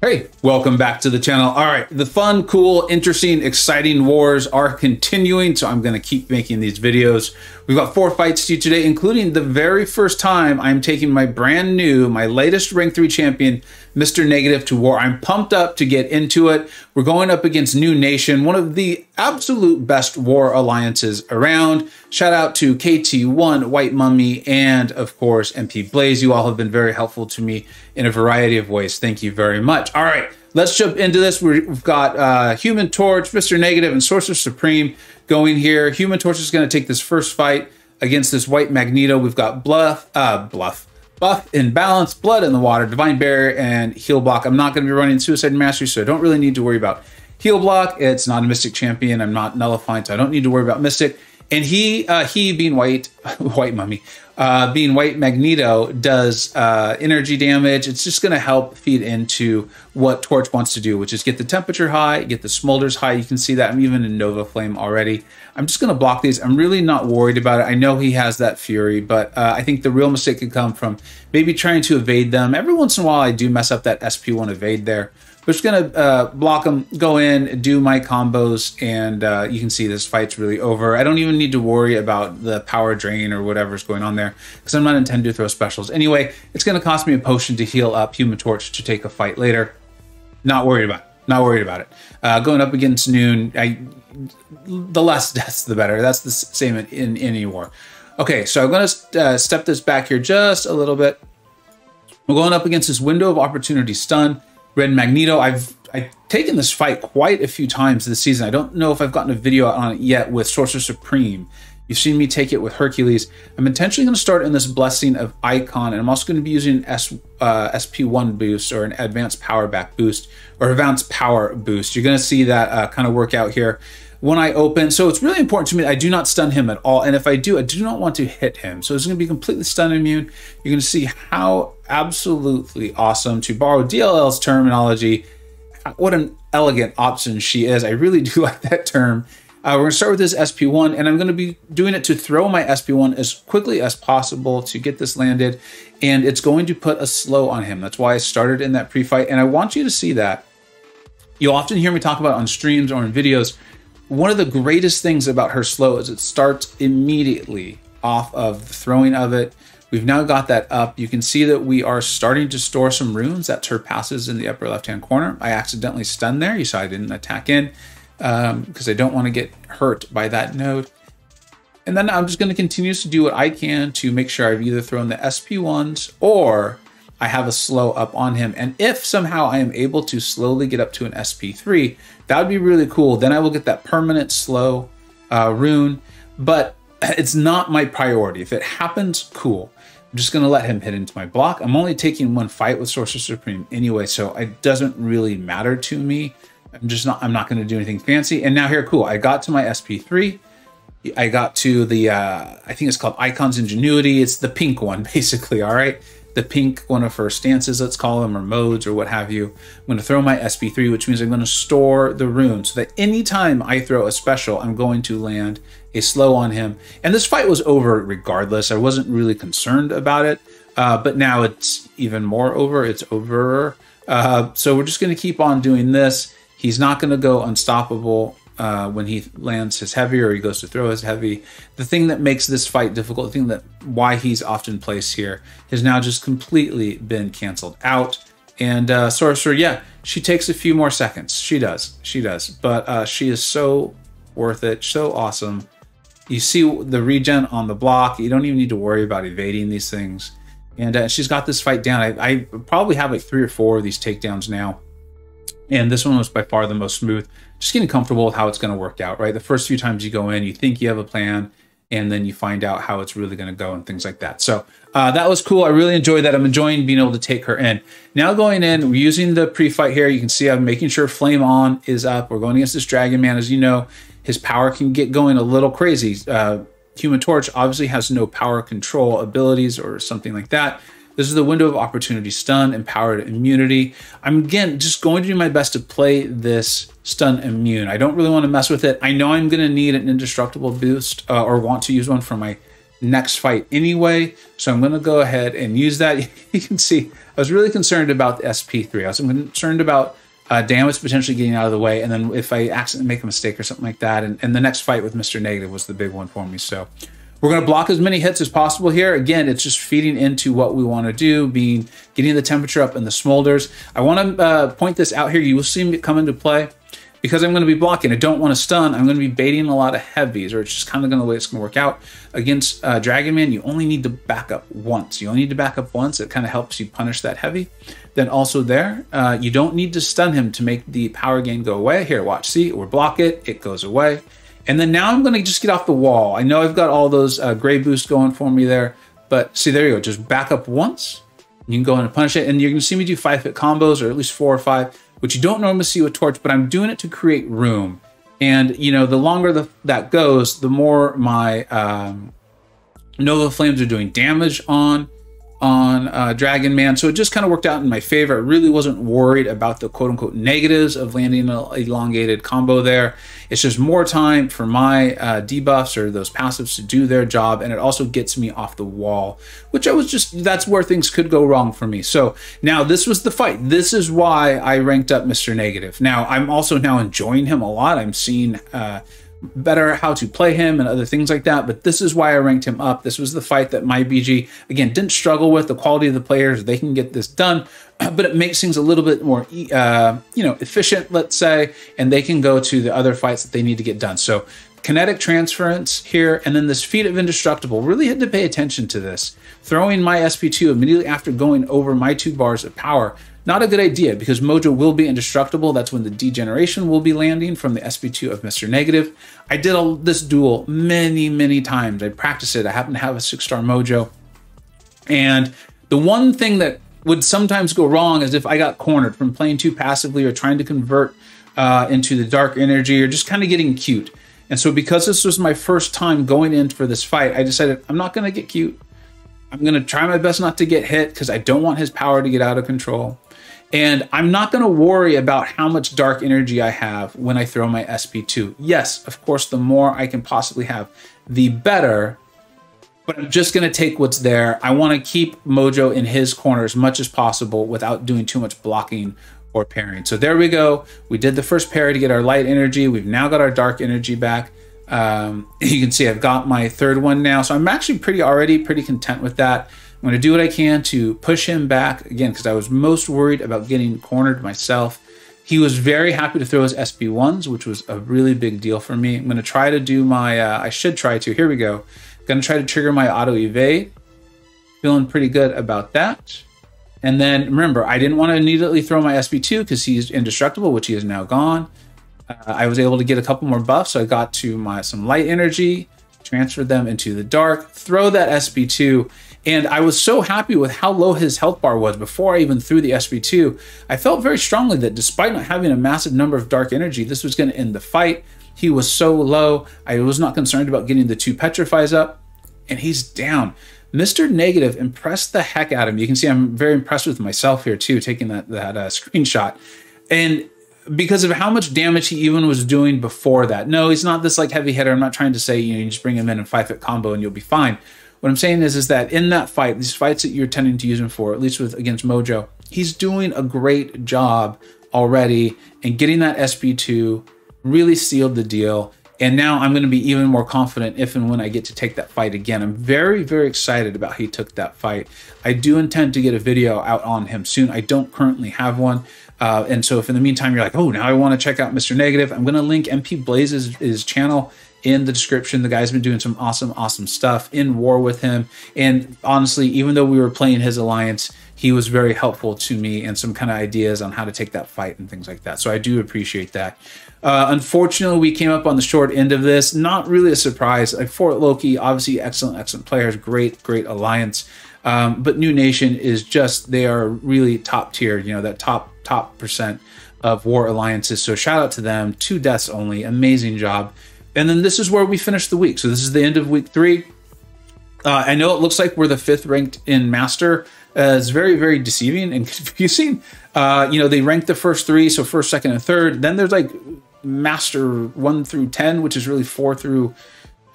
Hey, welcome back to the channel. All right, the fun, cool, interesting, exciting wars are continuing, so I'm going to keep making these videos. We've got 4 fights to do today, including the very first time I'm taking my brand new, my latest rank 3 champion, Mr. Negative, to war. I'm pumped up to get into it. We're going up against NewN, one of the absolute best war alliances around. Shout out to KT1, White Mummy, and of course, MP Blaze. You all have been very helpful to me in a variety of ways. Thank you very much. All right, let's jump into this. We've got Human Torch, Mr. Negative, and Sorcerer Supreme going here. Human Torch is going to take this first fight against this white Magneto. We've got Buff, Imbalance, Blood in the Water, Divine Barrier, and Heal Block. I'm not going to be running Suicide Mastery, so I don't really need to worry about Heal Block. It's not a Mystic champion. I'm not nullifying, so I don't need to worry about Mystic. And he being white Mummy, being white Magneto, does energy damage. It's just going to help feed into what Torch wants to do, which is get the temperature high, get the smolders high. You can see that I'm even in Nova Flame already. I'm just going to block these. I'm really not worried about it. I know he has that Fury, but I think the real mistake could come from maybe trying to evade them. Every once in a while, I do mess up that SP1 evade there. We're just going to block them, go in, do my combos, and you can see this fight's really over. I don't even need to worry about the power drain or whatever's going on there because I'm not intending to throw specials. Anyway, it's going to cost me a potion to heal up Human Torch to take a fight later. Not worried about it. Not worried about it. Going up against NewN, the less deaths, the better. That's the same in any war. Okay, so I'm going to step this back here just a little bit. We're going up against this Window of Opportunity stun. Red Magneto. I've taken this fight quite a few times this season. I don't know if I've gotten a video on it yet with Sorcerer Supreme. You've seen me take it with Hercules. I'm intentionally going to start in this Blessing of Icon, and I'm also going to be using SP1 boost or an Advanced Power Back boost or Advanced Power boost. You're going to see that kind of work out here when I open. So it's really important to me that I do not stun him at all. And if I do, I do not want to hit him. So it's going to be completely stun immune. You're going to see how absolutely awesome, to borrow DLL's terminology, what an elegant option she is. I really do like that term. We're going to start with this SP1, and I'm going to be doing it to throw my SP1 as quickly as possible to get this landed. And it's going to put a slow on him. That's why I started in that pre-fight. And I want you to see that. You'll often hear me talk about it on streams or in videos. One of the greatest things about her slow is it starts immediately off of the throwing of it. We've now got that up. You can see that we are starting to store some runes. That's her passes in the upper left-hand corner. I accidentally stunned there. You saw I didn't attack in because I don't want to get hurt by that node. And then I'm just going to continue to do what I can to make sure I've either thrown the SP1s or I have a slow up on him. And if somehow I am able to slowly get up to an SP3, that would be really cool. Then I will get that permanent slow rune, but it's not my priority. If it happens, cool. I'm just going to let him hit into my block. I'm only taking one fight with Sorcerer Supreme anyway, so it doesn't really matter to me. I'm not going to do anything fancy. And now here, cool. I got to my SP3. I got to the, I think it's called Icon's Ingenuity. It's the pink one, basically, all right? The pink one of her stances, let's call them, or modes, or what have you. I'm going to throw my SP3, which means I'm going to store the rune so that anytime I throw a special, I'm going to land a slow on him. And this fight was over regardless. I wasn't really concerned about it, but now it's even more over. It's over. So we're just going to keep on doing this. He's not going to go unstoppable when he lands his heavy or he goes to throw his heavy. The thing that makes this fight difficult, the thing that why he's often placed here, has now just completely been canceled out. And Sorcerer, yeah, she takes a few more seconds. She does. But she is so worth it, so awesome. You see the regen on the block. You don't even need to worry about evading these things. And she's got this fight down. I probably have like 3 or 4 of these takedowns now. And this one was by far the most smooth. Just getting comfortable with how it's going to work out, right? The first few times you go in, you think you have a plan, and then you find out how it's really going to go and things like that. So that was cool. I really enjoyed that. I'm enjoying being able to take her in. Now going in, we're using the pre-fight here. You can see I'm making sure Flame On is up. We're going against this Dragon Man. As you know, his power can get going a little crazy. Human Torch obviously has no power control abilities or something like that. This is the Window of Opportunity stun, Empowered Immunity. I'm, again, just going to do my best to play this stun immune. I don't really want to mess with it. I know I'm going to need an Indestructible boost or want to use one for my next fight anyway. So I'm going to go ahead and use that. You can see I was really concerned about the SP3. I was concerned about damage potentially getting out of the way, and then if I accidentally make a mistake or something like that. And the next fight with Mr. Negative was the big one for me. So we're going to block as many hits as possible here. Again, it's just feeding into what we want to do, being getting the temperature up in the smolders. I want to point this out here. You will see it come into play. Because I'm going to be blocking, I don't want to stun, I'm going to be baiting a lot of heavies, or it's just kind of going to the way it's going to work out. Against Dragon Man, you only need to back up once. You only need to back up once. It kind of helps you punish that heavy. Then also there, you don't need to stun him to make the power gain go away. Here, watch, see, or block it, it goes away. And then now I'm going to just get off the wall. I know I've got all those gray boosts going for me there, but see, there you go. Just back up once. You can go in and punish it, and you're going to see me do 5-hit combos, or at least 4 or 5, which you don't normally see with Torch, but I'm doing it to create room. And, you know, the longer that goes, the more my Nova Flames are doing damage on Dragon Man. So it just kind of worked out in my favor. I really wasn't worried about the quote-unquote negatives of landing an elongated combo there. It's just more time for my debuffs or those passives to do their job, and it also gets me off the wall, which that's where things could go wrong for me. So now this was the fight. This is why I ranked up Mr. Negative. Now, I'm also now enjoying him a lot. I'm seeing better how to play him and other things like that, but this is why I ranked him up. This was the fight that my BG, again, didn't struggle with. The quality of the players, they can get this done, but it makes things a little bit more you know, efficient, let's say, and they can go to the other fights that they need to get done. So Kinetic Transference here, and then this feat of Indestructible. Really had to pay attention to this. Throwing my SP2 immediately after going over my 2 bars of power. Not a good idea, because Mojo will be indestructible. That's when the degeneration will be landing from the SP2 of Mr. Negative. I did this duel many, many times. I practiced it. I happen to have a 6-star Mojo. And the one thing that would sometimes go wrong is if I got cornered from playing too passively or trying to convert into the dark energy or just kind of getting cute. And so because this was my first time going in for this fight, I decided I'm not going to get cute. I'm going to try my best not to get hit because I don't want his power to get out of control. And I'm not going to worry about how much dark energy I have when I throw my SP2. Yes, of course, the more I can possibly have, the better. But I'm just going to take what's there. I want to keep Mojo in his corner as much as possible without doing too much blocking or parrying. So there we go. We did the first parry to get our light energy. We've now got our dark energy back. You can see I've got my 3rd one now. So I'm actually already pretty content with that. I'm going to do what I can to push him back, again, because I was most worried about getting cornered myself. He was very happy to throw his SP1s, which was a really big deal for me. I'm going to try to do my, I should try to, here we go. Going to try to trigger my auto evade. Feeling pretty good about that. And then remember, I didn't want to immediately throw my SP2 because he's indestructible, which he is now gone. I was able to get a couple more buffs, so I got to some light energy, transferred them into the dark, throw that SP2, and I was so happy with how low his health bar was before I even threw the SP2. I felt very strongly that despite not having a massive number of dark energy, this was going to end the fight. He was so low. I was not concerned about getting the 2 petrifies up, and he's down. Mr. Negative impressed the heck out of me. You can see I'm very impressed with myself here too, taking that screenshot. And because of how much damage he even was doing before that. No, he's not this like heavy hitter. I'm not trying to say, you just bring him in and 5-hit combo and you'll be fine. What I'm saying is that in that fight, these fights that you're tending to use him for, at least against Mojo, he's doing a great job already, and getting that SP2 really sealed the deal. And now I'm going to be even more confident if and when I get to take that fight again. I'm very, very excited about how he took that fight. I do intend to get a video out on him soon. I don't currently have one. And so if in the meantime you're like, oh, now I want to check out Mr. Negative, I'm going to link MP Blaze's channel in the description. The guy's been doing some awesome stuff in war with him. And honestly, even though we were playing his alliance, he was very helpful to me and some kind of ideas on how to take that fight and things like that. So I do appreciate that. Unfortunately, we came up on the short end of this. Not really a surprise. Fort Loki, obviously excellent players, great alliance. But New Nation is just, they are really top tier, that top percent of war alliances. So shout out to them. 2 deaths only, amazing job. And then this is where we finish the week. So this is the end of week 3. I know it looks like we're the 5th ranked in Master. It's very, very deceiving and confusing. They rank the first 3, so 1st, 2nd, and 3rd. Then there's like Master 1 through 10, which is really 4 through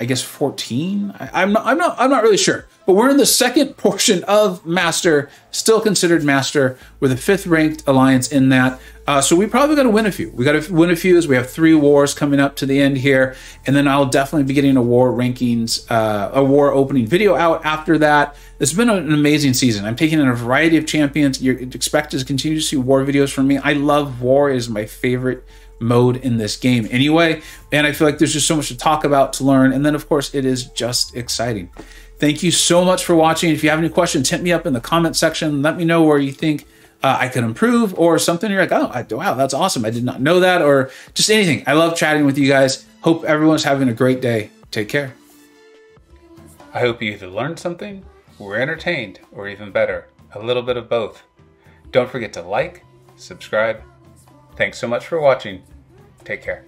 I guess 14. I'm not really sure, but we're in the second portion of Master, still considered Master. We're the 5th ranked alliance in that. So we probably got to win a few. We got to win a few as we have 3 wars coming up to the end here. And then I'll definitely be getting a war rankings, a war opening video out after that. It's been an amazing season. I'm taking in a variety of champions. You're expected to continue to see war videos from me. I love war. It is my favorite mode in this game anyway. And I feel like there's just so much to talk about, to learn. And then of course it is just exciting. Thank you so much for watching. If you have any questions, hit me up in the comment section. Let me know where you think I could improve, or something you're like, oh, wow, that's awesome. I did not know that, or just anything. I love chatting with you guys. Hope everyone's having a great day. Take care. I hope you either learned something, were entertained, or even better, a little bit of both. Don't forget to like, subscribe. Thanks so much for watching. Take care.